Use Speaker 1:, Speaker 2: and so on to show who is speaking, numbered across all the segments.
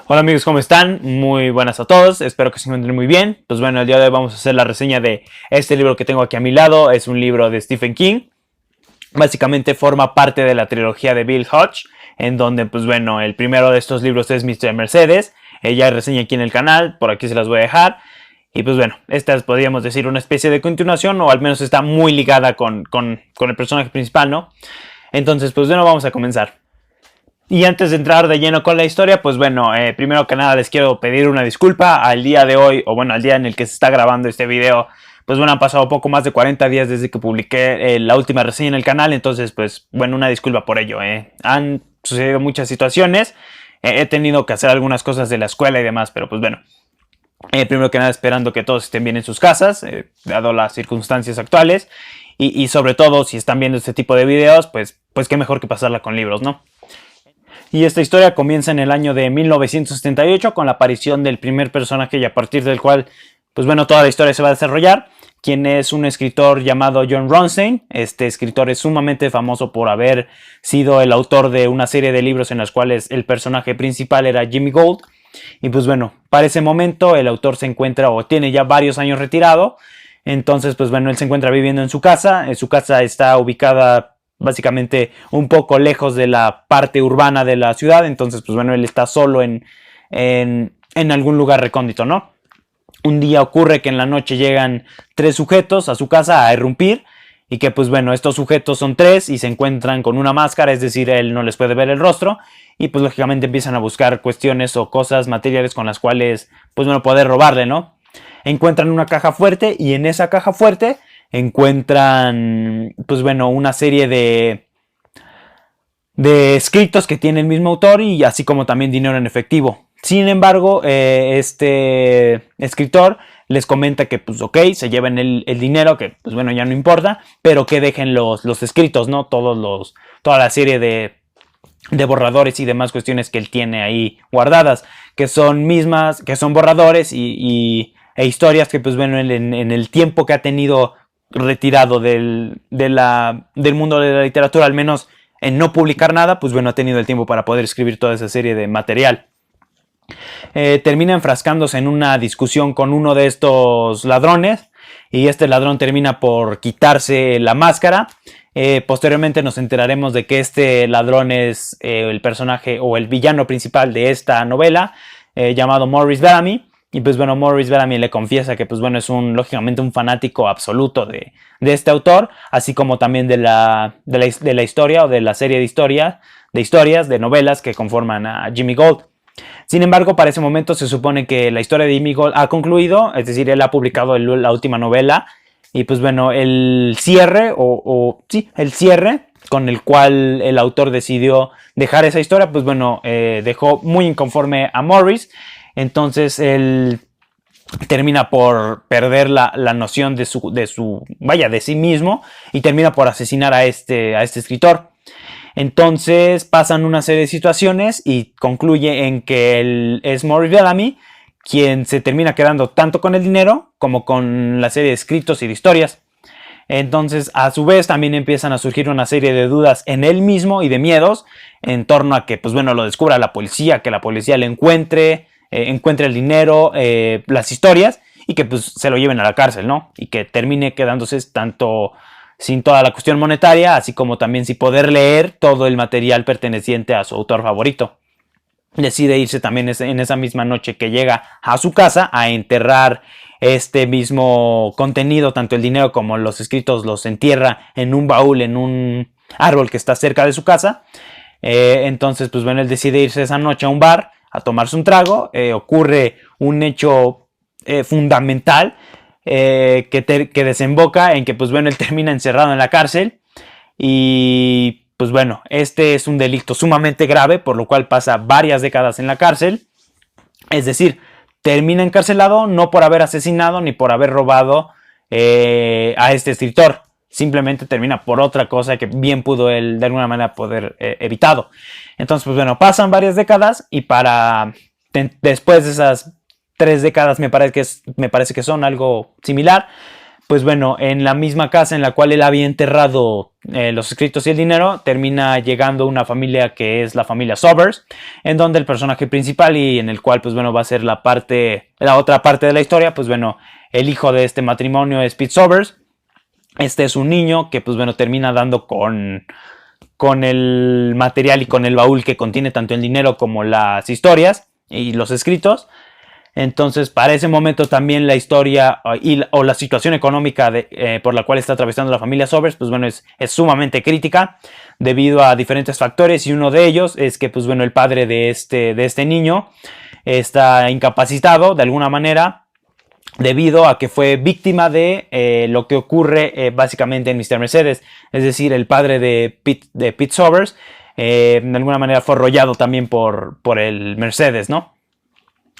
Speaker 1: Hola amigos, ¿cómo están? Muy buenas a todos, espero que se encuentren muy bien. Pues bueno, el día de hoy vamos a hacer la reseña de este libro que tengo aquí a mi lado. Es un libro de Stephen King. Básicamente forma parte de la trilogía de Bill Hodge, en donde pues bueno, el primero de estos libros es Mr. Mercedes. Ya hay reseña aquí en el canal, por aquí se las voy a dejar. Y pues bueno, esta es, podríamos decir, una especie de continuación, o al menos está muy ligada con el personaje principal, ¿no? Entonces, pues bueno, vamos a comenzar. Y antes de entrar de lleno con la historia, pues bueno, primero que nada les quiero pedir una disculpa al día de hoy, o bueno, al día en el que se está grabando este video. Pues bueno, han pasado poco más de 40 días desde que publiqué la última reseña en el canal, entonces pues bueno, una disculpa por ello. Han sucedido muchas situaciones, he tenido que hacer algunas cosas de la escuela y demás, pero pues bueno. Primero que nada esperando que todos estén bien en sus casas, dado las circunstancias actuales, y sobre todo si están viendo este tipo de videos, pues qué mejor que pasarla con libros, ¿no? Y esta historia comienza en el año de 1978 con la aparición del primer personaje y a partir del cual, pues bueno, toda la historia se va a desarrollar, quien es un escritor llamado Jon Ronstein. Este escritor es sumamente famoso por haber sido el autor de una serie de libros en las cuales el personaje principal era Jimmy Gould. Y pues bueno, para ese momento el autor se encuentra o tiene ya varios años retirado. Entonces, pues bueno, él se encuentra viviendo en su casa. Su casa está ubicada básicamente un poco lejos de la parte urbana de la ciudad. Entonces, pues bueno, él está solo en algún lugar recóndito, ¿no? Un día ocurre que en la noche llegan 3 sujetos a su casa a irrumpir. Y que pues bueno, estos sujetos son 3 y se encuentran con una máscara, es decir, él no les puede ver el rostro. Y pues lógicamente empiezan a buscar cuestiones o cosas materiales con las cuales pues bueno, poder robarle, ¿no? Encuentran una caja fuerte y en esa caja fuerte encuentran pues bueno, una serie de escritos que tiene el mismo autor y así como también dinero en efectivo. Sin embargo, este escritor les comenta que pues ok, se lleven el dinero, que pues bueno, ya no importa, pero que dejen los escritos, ¿no? Toda la serie de borradores y demás cuestiones que él tiene ahí guardadas, que son borradores e historias que pues bueno, en el tiempo que ha tenido retirado del mundo de la literatura, al menos en no publicar nada, pues bueno, ha tenido el tiempo para poder escribir toda esa serie de material. Termina enfrascándose en una discusión con uno de estos ladrones y este ladrón termina por quitarse la máscara. Posteriormente nos enteraremos de que este ladrón es el personaje o el villano principal de esta novela, llamado Maurice Bellamy. Y pues bueno, Maurice Bellamy le confiesa que pues bueno, es lógicamente un fanático absoluto de este autor, así como también de la historia o de la serie de historias, de novelas que conforman a Jimmy Gould. Sin embargo, para ese momento se supone que la historia de Jimmy Gould ha concluido, es decir, él ha publicado la última novela y pues bueno, el cierre el cierre con el cual el autor decidió dejar esa historia, pues bueno, dejó muy inconforme a Maurice. Entonces él termina por perder la noción de sí mismo y termina por asesinar a este escritor. Entonces pasan una serie de situaciones y concluye en que es Maurice Bellamy quien se termina quedando tanto con el dinero como con la serie de escritos y de historias. Entonces, a su vez, también empiezan a surgir una serie de dudas en él mismo y de miedos en torno a que, pues bueno, lo descubra la policía, que la policía le encuentre el dinero, las historias y que pues se lo lleven a la cárcel, ¿no? Y que termine quedándose tanto sin toda la cuestión monetaria, así como también sin poder leer todo el material perteneciente a su autor favorito. Decide irse también en esa misma noche que llega a su casa a enterrar este mismo contenido, tanto el dinero como los escritos los entierra en un baúl, en un árbol que está cerca de su casa. Entonces, pues bueno, él decide irse esa noche a un bar a tomarse un trago. Ocurre un hecho fundamental que desemboca en que, pues bueno, él termina encerrado en la cárcel y pues bueno, este es un delito sumamente grave, por lo cual pasa varias décadas en la cárcel. Es decir, termina encarcelado no por haber asesinado ni por haber robado a este escritor. Simplemente termina por otra cosa que bien pudo él de alguna manera poder evitado. Entonces, pues bueno, pasan varias décadas y después de esas 3 décadas me parece que son algo similar. Pues bueno, en la misma casa en la cual él había enterrado los escritos y el dinero, termina llegando una familia que es la familia Sobers, en donde el personaje principal y en el cual pues bueno va a ser la otra parte de la historia, pues bueno, el hijo de este matrimonio es Pete Sobers. Este es un niño que pues bueno termina dando con el material y con el baúl que contiene tanto el dinero como las historias y los escritos. Entonces, para ese momento también la historia o la situación económica por la cual está atravesando la familia Sobers, pues bueno, es sumamente crítica debido a diferentes factores, y uno de ellos es que, pues bueno, el padre de este niño está incapacitado de alguna manera debido a que fue víctima de lo que ocurre básicamente en Mr. Mercedes, es decir, el padre de Pete Sobers de alguna manera fue arrollado también por el Mercedes, ¿no?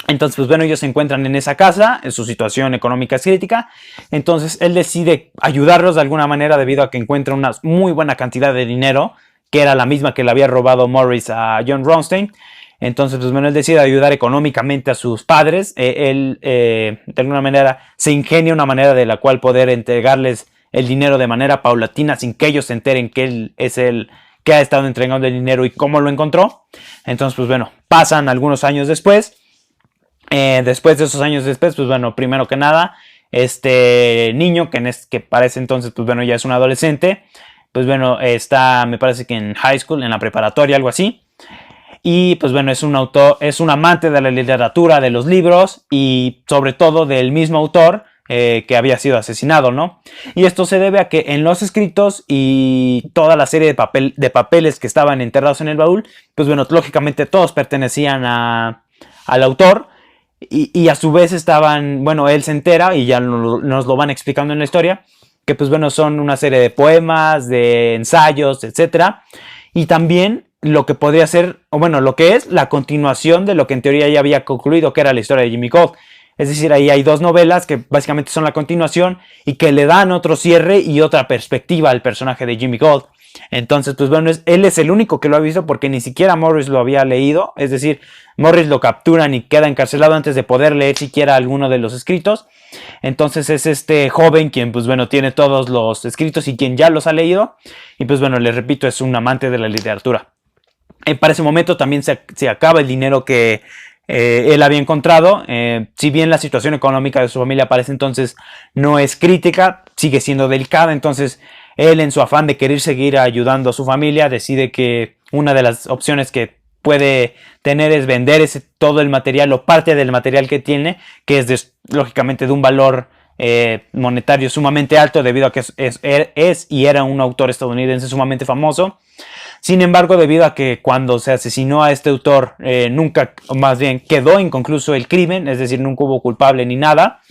Speaker 1: Entonces, pues bueno, ellos se encuentran en esa casa, su situación económica es crítica, entonces él decide ayudarlos de alguna manera debido a que encuentra una muy buena cantidad de dinero, que era la misma que le había robado Morris a John Ronstein. Entonces, pues bueno, él decide ayudar económicamente a sus padres. Él, de alguna manera, se ingenia una manera de la cual poder entregarles el dinero de manera paulatina sin que ellos se enteren que él es el que ha estado entregando el dinero y cómo lo encontró. Entonces, pues bueno, pasan algunos años después. Después de esos años después, pues bueno, primero que nada, este niño, que parece entonces, pues bueno, ya es un adolescente, pues bueno, está, me parece que en high school, en la preparatoria, algo así. Y pues bueno, es un autor, es un amante de la literatura, de los libros y sobre todo del mismo autor que había sido asesinado, ¿no? Y esto se debe a que en los escritos y toda la serie de papeles que estaban enterrados en el baúl, pues bueno, lógicamente todos pertenecían al autor. Y a su vez estaban, bueno, él se entera y ya nos lo van explicando en la historia, que pues bueno, son una serie de poemas, de ensayos, etcétera. Y también lo que podría ser, o bueno, lo que es la continuación de lo que en teoría ya había concluido, que era la historia de Jimmy Gold. Es decir, ahí hay dos novelas que básicamente son la continuación y que le dan otro cierre y otra perspectiva al personaje de Jimmy Gold. Entonces, pues bueno, él es el único que lo ha visto porque ni siquiera Morris lo había leído. Es decir, Morris lo capturan y queda encarcelado antes de poder leer siquiera alguno de los escritos. Entonces es este joven quien, pues bueno, tiene todos los escritos y quien ya los ha leído. Y pues bueno, les repito, es un amante de la literatura. Para ese momento también se acaba el dinero que él había encontrado. Si bien la situación económica de su familia para ese entonces no es crítica, sigue siendo delicada. Entonces él, en su afán de querer seguir ayudando a su familia, decide que una de las opciones que puede tener es vender todo el material o parte del material que tiene, que es lógicamente de un valor monetario sumamente alto debido a que es y era un autor estadounidense sumamente famoso. Sin embargo, debido a que cuando se asesinó a este autor nunca, o más bien quedó inconcluso el crimen, es decir, nunca hubo culpable ni nada,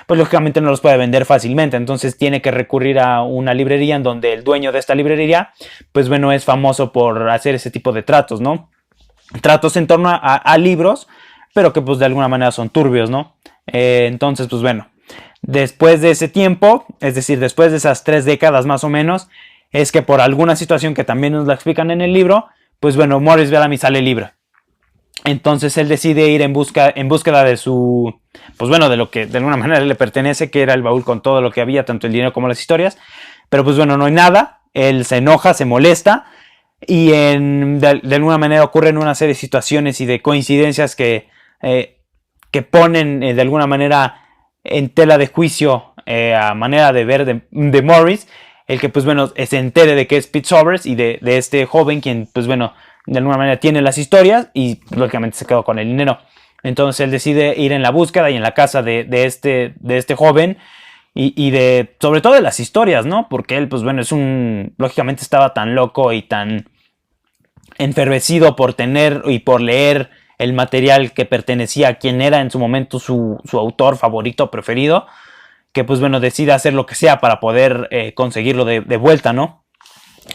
Speaker 1: pues lógicamente no los puede vender fácilmente. Entonces tiene que recurrir a una librería en donde el dueño de esta librería, pues bueno, es famoso por hacer ese tipo de tratos, ¿no? Tratos en torno a libros, pero que pues de alguna manera son turbios, ¿no? Entonces, pues bueno, después de ese tiempo, es decir, después de esas 3 décadas más o menos, es que por alguna situación que también nos la explican en el libro, pues bueno, Morris Bellamy sale libre. Entonces él decide ir en búsqueda de su, pues bueno, de lo que de alguna manera le pertenece, que era el baúl con todo lo que había, tanto el dinero como las historias. Pero pues bueno, no hay nada. Él se enoja, se molesta y de alguna manera ocurren una serie de situaciones y de coincidencias que ponen de alguna manera en tela de juicio a manera de ver de Morris, el que pues bueno se entere de que es Pete Sobers y de este joven quien pues bueno de alguna manera tiene las historias y lógicamente se quedó con el dinero. Entonces él decide ir en la búsqueda y en la casa de este joven y de sobre todo de las historias, ¿no? Porque él pues bueno lógicamente estaba tan loco y tan enfervecido por tener y por leer el material que pertenecía a quien era en su momento su autor favorito, preferido, que pues bueno decide hacer lo que sea para poder conseguirlo de vuelta, ¿no?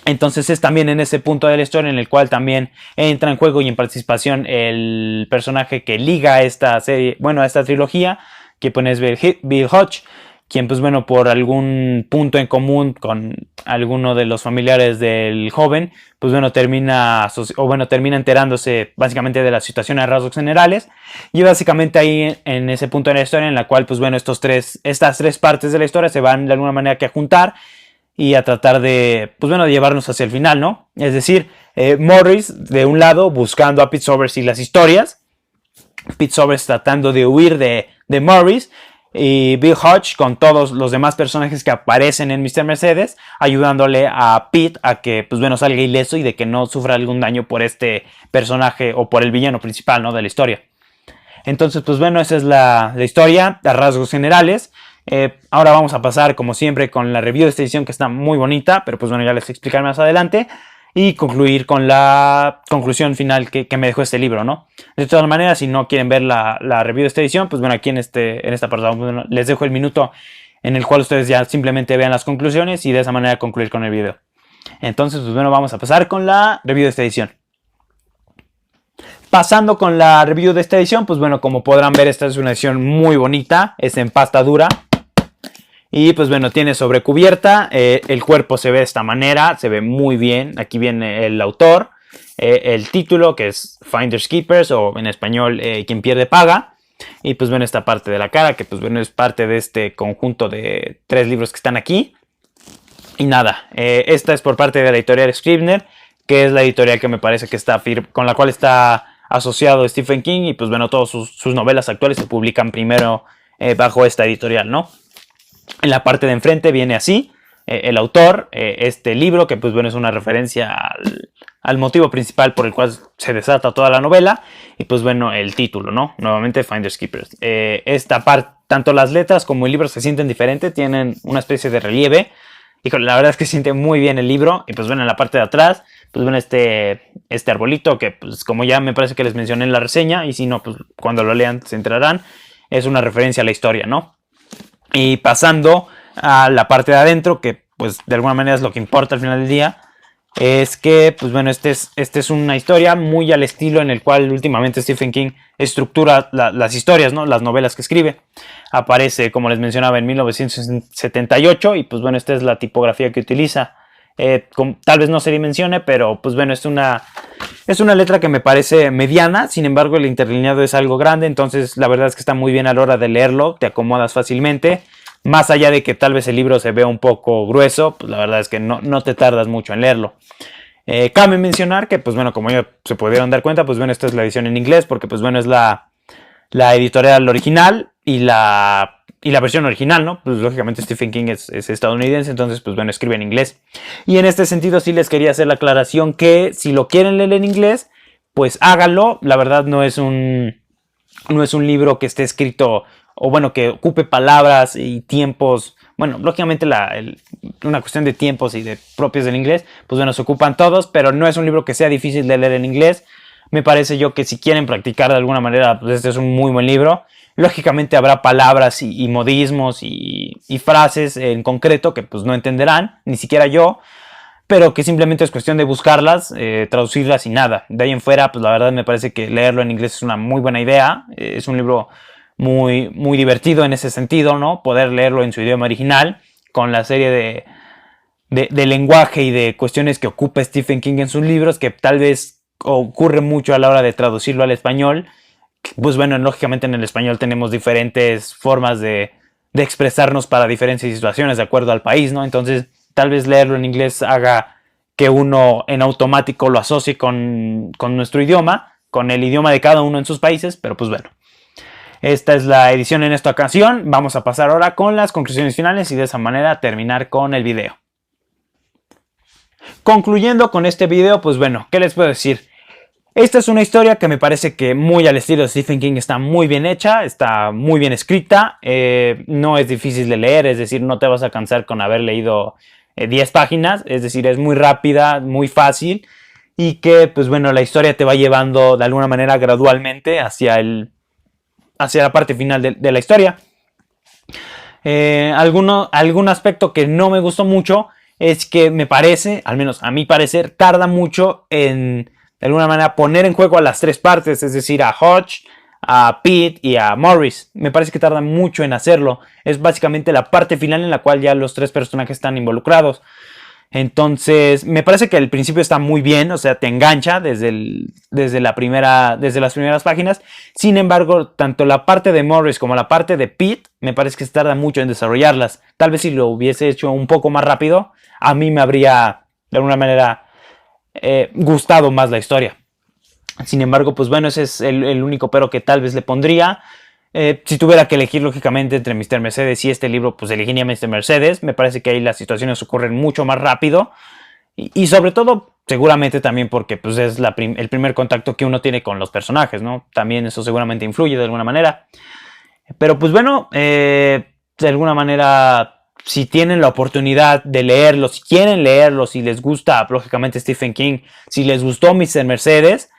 Speaker 1: Entonces es también en ese punto de la historia en el cual también entra en juego y en participación el personaje que liga a esta serie, bueno, a esta trilogía, que pues es Bill Hodge, quien pues bueno por algún punto en común con alguno de los familiares del joven, pues bueno termina enterándose básicamente de la situación a rasgos generales, y básicamente ahí en ese punto de la historia en la cual pues bueno estas tres partes de la historia se van de alguna manera que a juntar. y a tratar de, pues bueno, de llevarnos hacia el final, ¿no? Es decir, Morris de un lado buscando a Pete Sommers y las historias, Pete Sommers tratando de huir de Morris, y Bill Hodge con todos los demás personajes que aparecen en Mr. Mercedes, ayudándole a Pete a que, pues bueno, salga ileso y de que no sufra algún daño por este personaje o por el villano principal, ¿no?, de la historia. Entonces, pues bueno, esa es la historia a rasgos generales. Ahora vamos a pasar, como siempre, con la review de esta edición, que está muy bonita, pero pues bueno, ya les explicaré más adelante. Y concluir con la conclusión final que me dejó este libro, ¿no? De todas maneras, si no quieren ver la review de esta edición, pues bueno, aquí en esta parte bueno, les dejo el minuto en el cual ustedes ya simplemente vean las conclusiones y de esa manera concluir con el video. Entonces, pues bueno, vamos a pasar con la review de esta edición. Pasando con la review de esta edición, pues bueno, como podrán ver, esta es una edición muy bonita, es en pasta dura. Y pues bueno, tiene sobrecubierta, el cuerpo se ve de esta manera, se ve muy bien. Aquí viene el autor, el título que es Finders Keepers, o en español Quien pierde paga. Y pues bueno, esta parte de la cara, que pues bueno, es parte de este conjunto de 3 libros que están aquí. Y nada, esta es por parte de la editorial Scribner, que es la editorial que me parece que está con la cual está asociado Stephen King. Y pues bueno, todas sus novelas actuales se publican primero bajo esta editorial, ¿no? En la parte de enfrente viene así, el autor, este libro, que pues bueno, es una referencia al motivo principal por el cual se desata toda la novela, y pues bueno, el título, ¿no? Nuevamente, Finders Keepers. Esta parte, tanto las letras como el libro se sienten diferentes, tienen una especie de relieve, y la verdad es que se siente muy bien el libro. Y pues bueno, en la parte de atrás, pues bueno, este arbolito, que pues como ya me parece que les mencioné en la reseña, y si no, pues cuando lo lean se enterarán, es una referencia a la historia, ¿no? Y pasando a la parte de adentro, que pues de alguna manera es lo que importa al final del día, es que pues bueno, este es una historia muy al estilo en el cual últimamente Stephen King estructura las historias, ¿no?, las novelas que escribe. Aparece, como les mencionaba, en 1978, y pues bueno, esta es la tipografía que utiliza. Tal vez no se dimensione, pero pues bueno, es una letra que me parece mediana. Sin embargo, el interlineado es algo grande, entonces la verdad es que está muy bien a la hora de leerlo, te acomodas fácilmente. Más allá de que tal vez el libro se vea un poco grueso, pues la verdad es que no te tardas mucho en leerlo. Cabe mencionar que, pues bueno, como ya se pudieron dar cuenta, pues bueno, esta es la edición en inglés, porque pues bueno, es la editorial original y la versión original, ¿no? Pues lógicamente Stephen King es estadounidense, entonces pues bueno, escribe en inglés. Y en este sentido sí les quería hacer la aclaración que si lo quieren leer en inglés, pues háganlo. La verdad no es un libro que esté escrito, o bueno, que ocupe palabras y tiempos. Bueno, lógicamente una cuestión de tiempos y de propios del inglés, pues bueno, se ocupan todos, pero no es un libro que sea difícil de leer en inglés. Me parece yo que si quieren practicar de alguna manera, pues este es un muy buen libro. Lógicamente habrá palabras y modismos y frases en concreto que pues no entenderán, ni siquiera yo, pero que simplemente es cuestión de buscarlas, traducirlas y nada. De ahí en fuera, pues la verdad me parece que leerlo en inglés es una muy buena idea. Es un libro muy, muy divertido en ese sentido, ¿no? Poder leerlo en su idioma original, con la serie de lenguaje y de cuestiones que ocupa Stephen King en sus libros, que tal vez ocurre mucho a la hora de traducirlo al español. Pues bueno, lógicamente en el español tenemos diferentes formas de expresarnos para diferentes situaciones de acuerdo al país, ¿no? Entonces, tal vez leerlo en inglés haga que uno en automático lo asocie con nuestro idioma, con el idioma de cada uno en sus países, pero pues bueno. Esta es la edición en esta ocasión. Vamos a pasar ahora con las conclusiones finales y de esa manera terminar con el video. Concluyendo con este video, pues bueno, ¿qué les puedo decir? Esta es una historia que me parece que muy al estilo de Stephen King está muy bien hecha, está muy bien escrita, no es difícil de leer, es decir, no te vas a cansar con haber leído 10 páginas, es decir, es muy rápida, muy fácil, y que pues bueno, la historia te va llevando de alguna manera gradualmente hacia la parte final de la historia. Algún aspecto que no me gustó mucho es que me parece, al menos a mi parecer, tarda mucho en de alguna manera poner en juego a las 3 partes, es decir, a Hodge, a Pete y a Morris. Me parece que tarda mucho en hacerlo. Es básicamente la parte final en la cual ya los 3 personajes están involucrados. Entonces, me parece que el principio está muy bien, o sea, te engancha desde las primeras páginas. Sin embargo, tanto la parte de Morris como la parte de Pete, me parece que se tarda mucho en desarrollarlas. Tal vez si lo hubiese hecho un poco más rápido, a mí me habría, de alguna manera, gustado más la historia. Sin embargo, pues bueno, ese es el único pero que tal vez le pondría. Si tuviera que elegir lógicamente entre Mr. Mercedes y este libro, pues elegiría Mr. Mercedes. Me parece que ahí las situaciones ocurren mucho más rápido. Y sobre todo, seguramente también porque pues, es el primer contacto que uno tiene con los personajes, ¿no? También eso seguramente influye de alguna manera. Pero pues bueno, de alguna manera, si tienen la oportunidad de leerlo, si quieren leerlo, si les gusta, lógicamente, Stephen King, si les gustó Mr. Mercedes,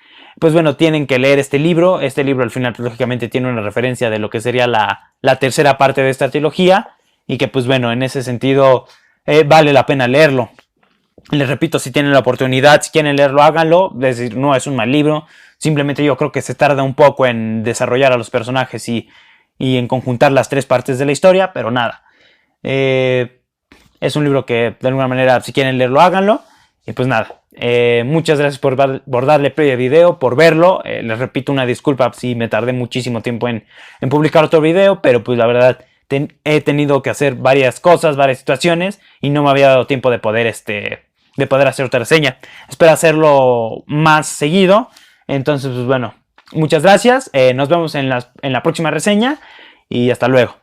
Speaker 1: pues bueno, tienen que leer este libro. Este libro al final, pues, lógicamente, tiene una referencia de lo que sería la tercera parte de esta trilogía. Y que, pues bueno, en ese sentido, vale la pena leerlo. Les repito, si tienen la oportunidad, si quieren leerlo, háganlo. Es decir, no es un mal libro. Simplemente yo creo que se tarda un poco en desarrollar a los personajes y en conjuntar las tres partes de la historia, pero nada. Es un libro que, de alguna manera, si quieren leerlo, háganlo. Y pues nada, muchas gracias por darle play al video, por verlo. Les repito, una disculpa si me tardé muchísimo tiempo en publicar otro video, pero pues la verdad he tenido que hacer varias cosas, varias situaciones, y no me había dado tiempo de poder hacer otra reseña. Espero hacerlo más seguido. Entonces, pues bueno, muchas gracias. Nos vemos en la próxima reseña y hasta luego.